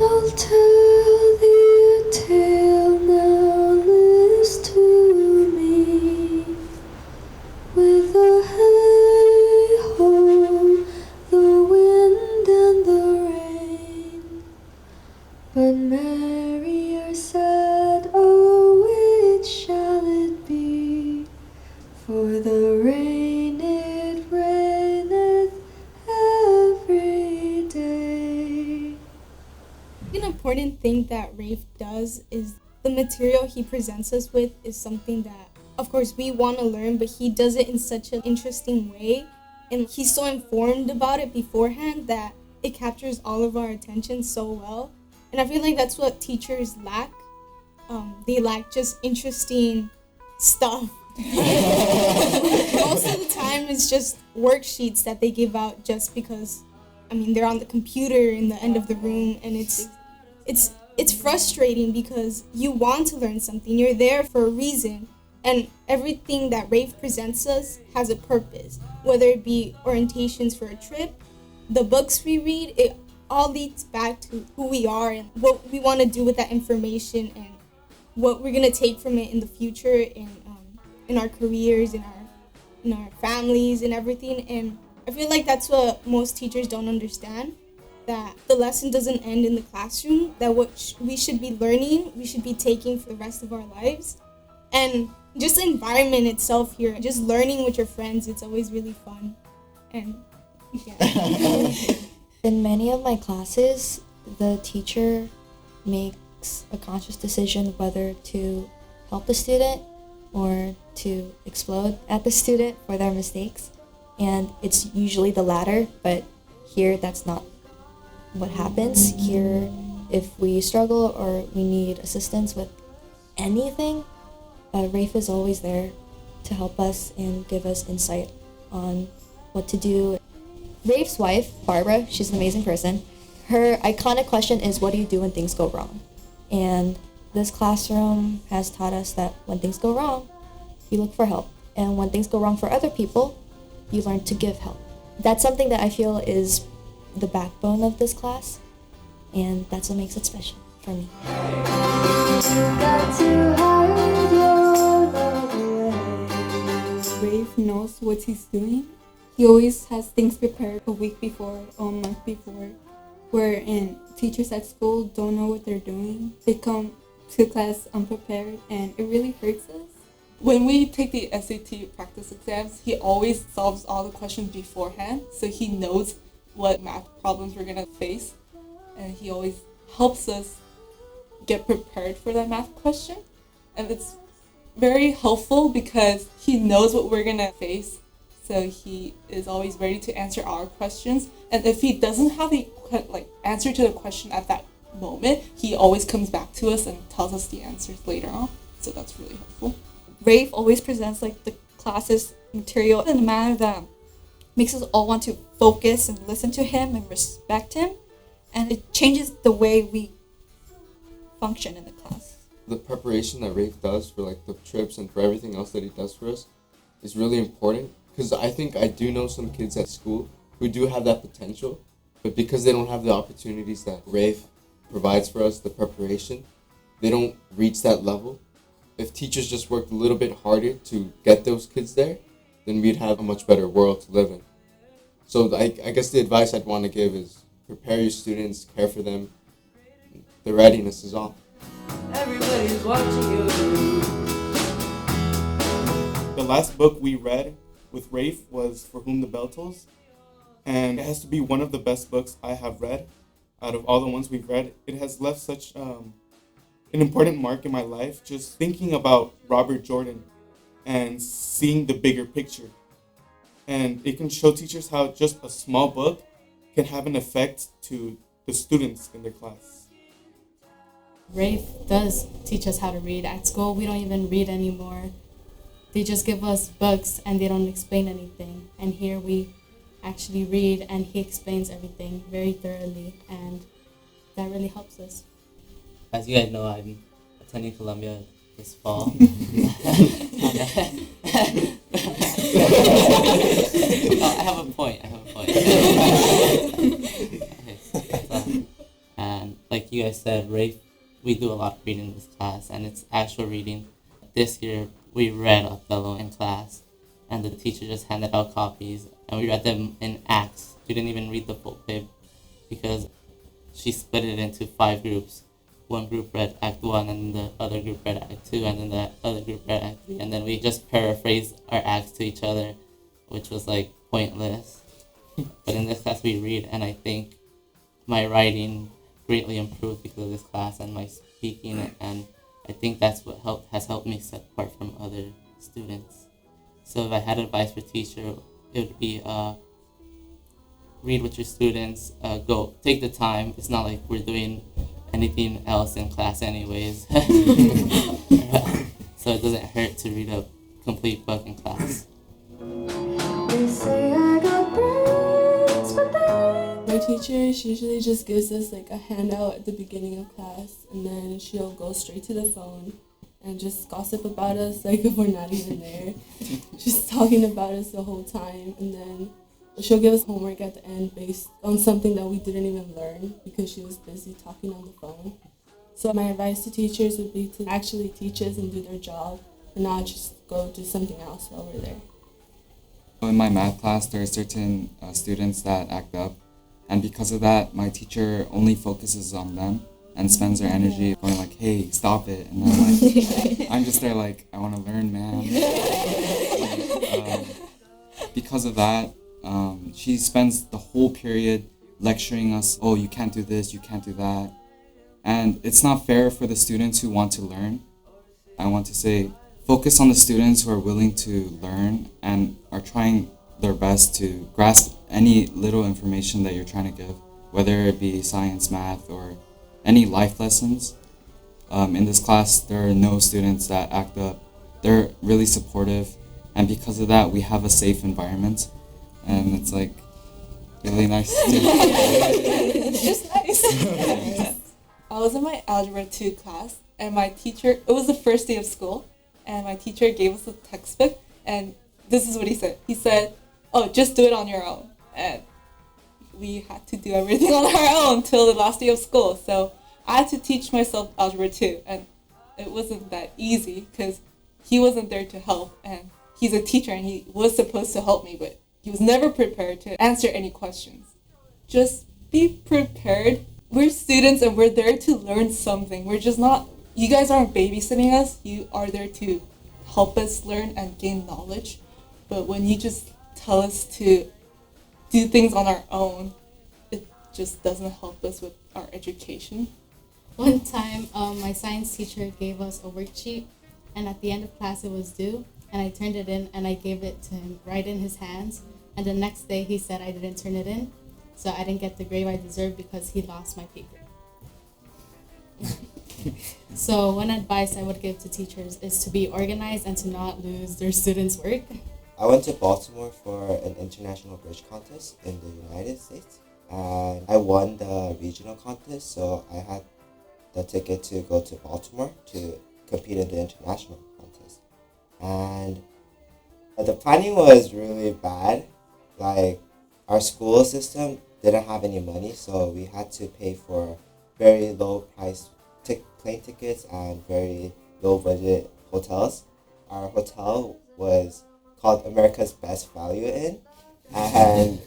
I'll tell thee a tale, now list to me. With the hay-ho, the wind and the rain. But merry or sad, oh, which shall it be? For the rain, it raineth every day. An important thing that Rafe does is the material he presents us with is something that, of course, we want to learn, but he does it in such an interesting way, and he's so informed about it beforehand that it captures all of our attention so well. And I feel like that's what teachers lack. They lack just interesting stuff. Most of the time it's just worksheets that they give out just because, they're on the computer in the end of the room, and it's frustrating because you want to learn something. You're there for a reason, and everything that Rafe presents us has a purpose, whether it be orientations for a trip, the books we read, it all leads back to who we are and what we want to do with that information and what we're going to take from it in the future in our careers, in our families and everything. And I feel like that's what most teachers don't understand, that the lesson doesn't end in the classroom, that what we should be learning, we should be taking for the rest of our lives. And just the environment itself here, just learning with your friends, it's always really fun. And yeah. In many of my classes, the teacher makes a conscious decision whether to help the student or to explode at the student for their mistakes. And it's usually the latter, but here that's not what happens. Here, if we struggle or we need assistance with anything, Rafe is always there to help us and give us insight on what to do. Rafe's wife, Barbara, she's an amazing person. Her iconic question is, what do you do when things go wrong? And this classroom has taught us that when things go wrong, you look for help. And when things go wrong for other people, you learn to give help. That's something that I feel is the backbone of this class, and that's what makes it special for me. Rafe knows what he's doing. He always has things prepared a week before or a month before, wherein teachers at school don't know what they're doing. They come to class unprepared, and it really hurts us. When we take the SAT practice exams, he always solves all the questions beforehand, so he knows what math problems we're going to face, and he always helps us get prepared for that math question. And it's very helpful because he knows what we're going to face, so he is always ready to answer our questions. And if he doesn't have the answer to the question at that moment, he always comes back to us and tells us the answers later on, so that's really helpful. Rafe always presents the class's material in a manner that makes us all want to focus and listen to him and respect him, and it changes the way we function in the class. The preparation that Rafe does for the trips and for everything else that he does for us is really important, because I think I do know some kids at school who do have that potential, but because they don't have the opportunities that Rafe provides for us, the preparation, they don't reach that level. If teachers just worked a little bit harder to get those kids there, then we'd have a much better world to live in. So I guess the advice I'd want to give is prepare your students, care for them. The readiness is on. Everybody's watching you. The last book we read with Rafe was For Whom the Bell Tolls, and it has to be one of the best books I have read out of all the ones we've read. It has left such an important mark in my life, just thinking about Robert Jordan and seeing the bigger picture. And it can show teachers how just a small book can have an effect to the students in their class. Rafe does teach us how to read. At school, we don't even read anymore. They just give us books and they don't explain anything. And here we actually read and he explains everything very thoroughly, and that really helps us. As you guys know, I'm attending Columbia this fall. I have a point. Okay, and like you guys said, we do a lot of reading in this class, and it's actual reading. This year, we read Othello in class, and the teacher just handed out copies, and we read them in acts. We didn't even read the full play because she split it into 5 groups. One group read Act 1, and the other group read Act 2, and then the other group read Act 3, and then we just paraphrased our acts to each other, which was like pointless. But in this class we read, and I think my writing greatly improved because of this class and my speaking, and I think that's what has helped me set apart from other students. So if I had advice for teacher, it would be read with your students, go take the time. It's not like we're doing anything else in class anyways. So it doesn't hurt to read a complete book in class. My teacher, she usually just gives us like a handout at the beginning of class, and then she'll go straight to the phone and just gossip about us like if we're not even there. Just talking about us the whole time, and then she'll give us homework at the end based on something that we didn't even learn because she was busy talking on the phone. So my advice to teachers would be to actually teach us and do their job and not just go do something else while we're there. In my math class, there are certain students that act up, and because of that, my teacher only focuses on them and spends their energy going like, hey, stop it. And then like, I'm just there like, I want to learn, man. Because of that, she spends the whole period lecturing us, oh, you can't do this, you can't do that. And it's not fair for the students who want to learn. I want to say, focus on the students who are willing to learn and are trying their best to grasp any little information that you're trying to give, whether it be science, math, or any life lessons. In this class, there are no students that act up. They're really supportive, and because of that, we have a safe environment, and it's like really nice to do. It's just nice. I was in my Algebra 2 class, and my teacher, it was the first day of school, and my teacher gave us a textbook, and this is what he said. He said, oh, just do it on your own. And we had to do everything on our own till the last day of school. So I had to teach myself Algebra 2, and it wasn't that easy because he wasn't there to help, and he's a teacher and he was supposed to help me, but he was never prepared to answer any questions. Just be prepared. We're students and we're there to learn something. We're just not, you guys aren't babysitting us. You are there to help us learn and gain knowledge. But when you just tell us to do things on our own, it just doesn't help us with our education. One time, my science teacher gave us a worksheet, and at the end of class it was due, and I turned it in and I gave it to him right in his hands, and the next day he said I didn't turn it in, so I didn't get the grade I deserved because he lost my paper. So one advice I would give to teachers is to be organized and to not lose their students' work. I went to Baltimore for an international bridge contest in the United States, and I won the regional contest, so I had the ticket to go to Baltimore to compete in the international contest. And the planning was really bad. Like, our school system didn't have any money, so we had to pay for very low price plane tickets and very low budget hotels. Our hotel was called America's Best Value Inn, and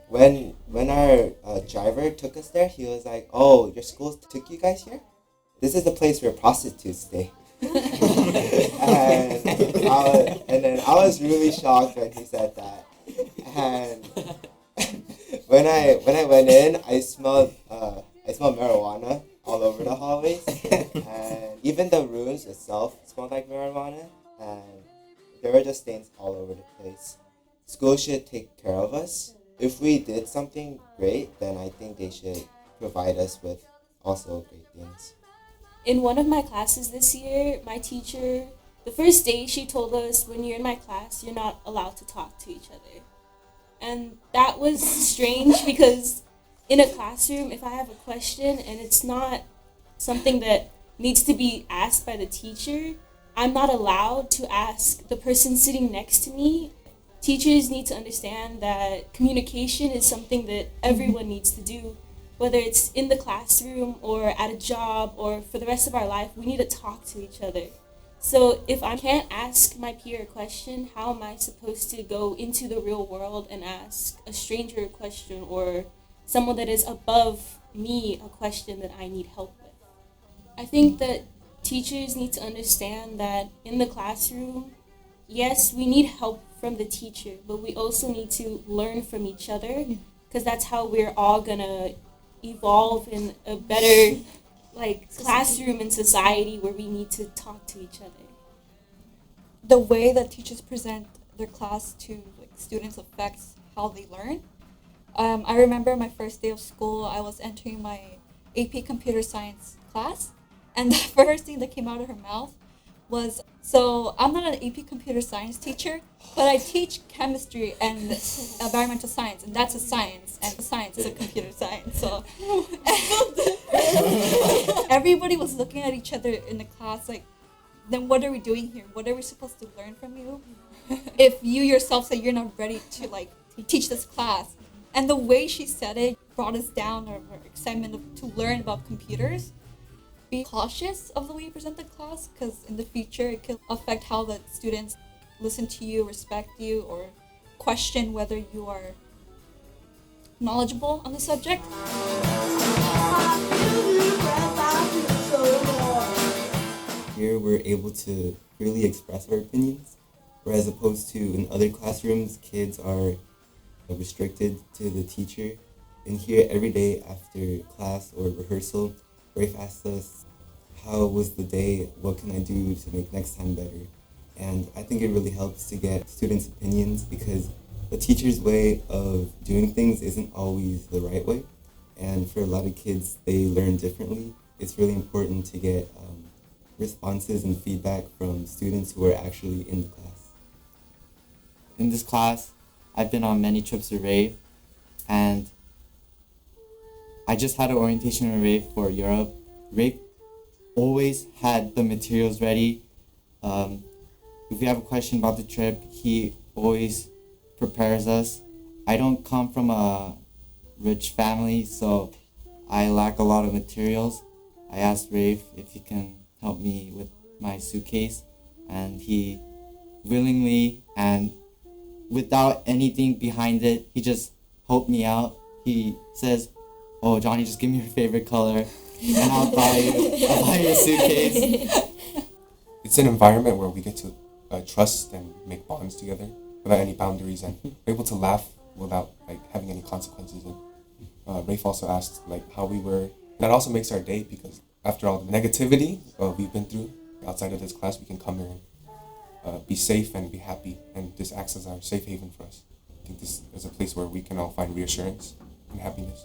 when our driver took us there, he was like, "Oh, your school took you guys here? This is the place where prostitutes stay." and then I was really shocked when he said that. And when I went in, I smelled marijuana all over the hallways, and even the rooms itself smelled like marijuana, and there were just stains all over the place. School should take care of us. If we did something great, then I think they should provide us with also great things. In one of my classes this year, my teacher, the first day she told us, when you're in my class, you're not allowed to talk to each other. And that was strange because in a classroom, if I have a question and it's not something that needs to be asked by the teacher, I'm not allowed to ask the person sitting next to me. Teachers need to understand that communication is something that everyone needs to do. whether it's in the classroom or at a job or for the rest of our life, we need to talk to each other. So if I can't ask my peer a question, how am I supposed to go into the real world and ask a stranger a question or someone that is above me a question that I need help with? I think that teachers need to understand that in the classroom, yes, we need help from the teacher, but we also need to learn from each other, because that's how we're all gonna evolve in a better classroom and society where we need to talk to each other. The way that teachers present their class to students affects how they learn. I remember my first day of school, I was entering my AP Computer Science class, and the first thing that came out of her mouth was, so I'm not an AP Computer Science teacher, but I teach chemistry and environmental science, and that's a science, and science is a computer science. So everybody was looking at each other in the class like, then what are we doing here? What are we supposed to learn from you? If you yourself say you're not ready to teach this class. And the way she said it brought us down our excitement to learn about computers. Be cautious of the way you present the class, because in the future it could affect how the students listen to you, respect you, or question whether you are knowledgeable on the subject. Here we're able to freely express our opinions, whereas opposed to in other classrooms, kids are restricted to the teacher. And here every day after class or rehearsal, Rafe asks us, how was the day? What can I do to make next time better? And I think it really helps to get students' opinions, because the teacher's way of doing things isn't always the right way. And for a lot of kids, they learn differently. It's really important to get responses and feedback from students who are actually in the class. In this class, I've been on many trips with Rafe, and I just had an orientation with Rafe for Europe. Rafe always had the materials ready. If we have a question about the trip, he always prepares us. I don't come from a rich family, so I lack a lot of materials. I asked Rafe if he can help me with my suitcase, and he willingly and without anything behind it, he just helped me out. He says, "Oh, Johnny, just give me your favorite color, and I'll buy you a suitcase." It's an environment where we get to trust and make bonds together without any boundaries, and we're able to laugh without having any consequences. And Rafe also asked how we were. That also makes our day, because after all the negativity we've been through outside of this class, we can come here and be safe and be happy, and this acts as our safe haven for us. I think this is a place where we can all find reassurance and happiness.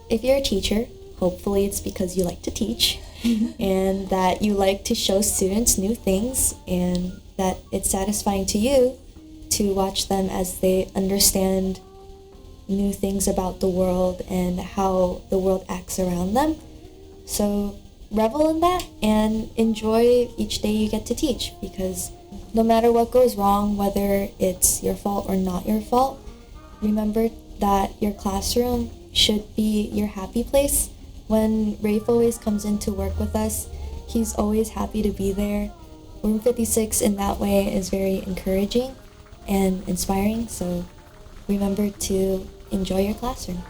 If you're a teacher, hopefully it's because you like to teach and that you like to show students new things, and that it's satisfying to you to watch them as they understand new things about the world and how the world acts around them. So revel in that and enjoy each day you get to teach, because no matter what goes wrong, whether it's your fault or not your fault, remember that your classroom should be your happy place. When Rafe always comes in to work with us, he's always happy to be there. Room 56 in that way is very encouraging and inspiring, so remember to enjoy your classroom.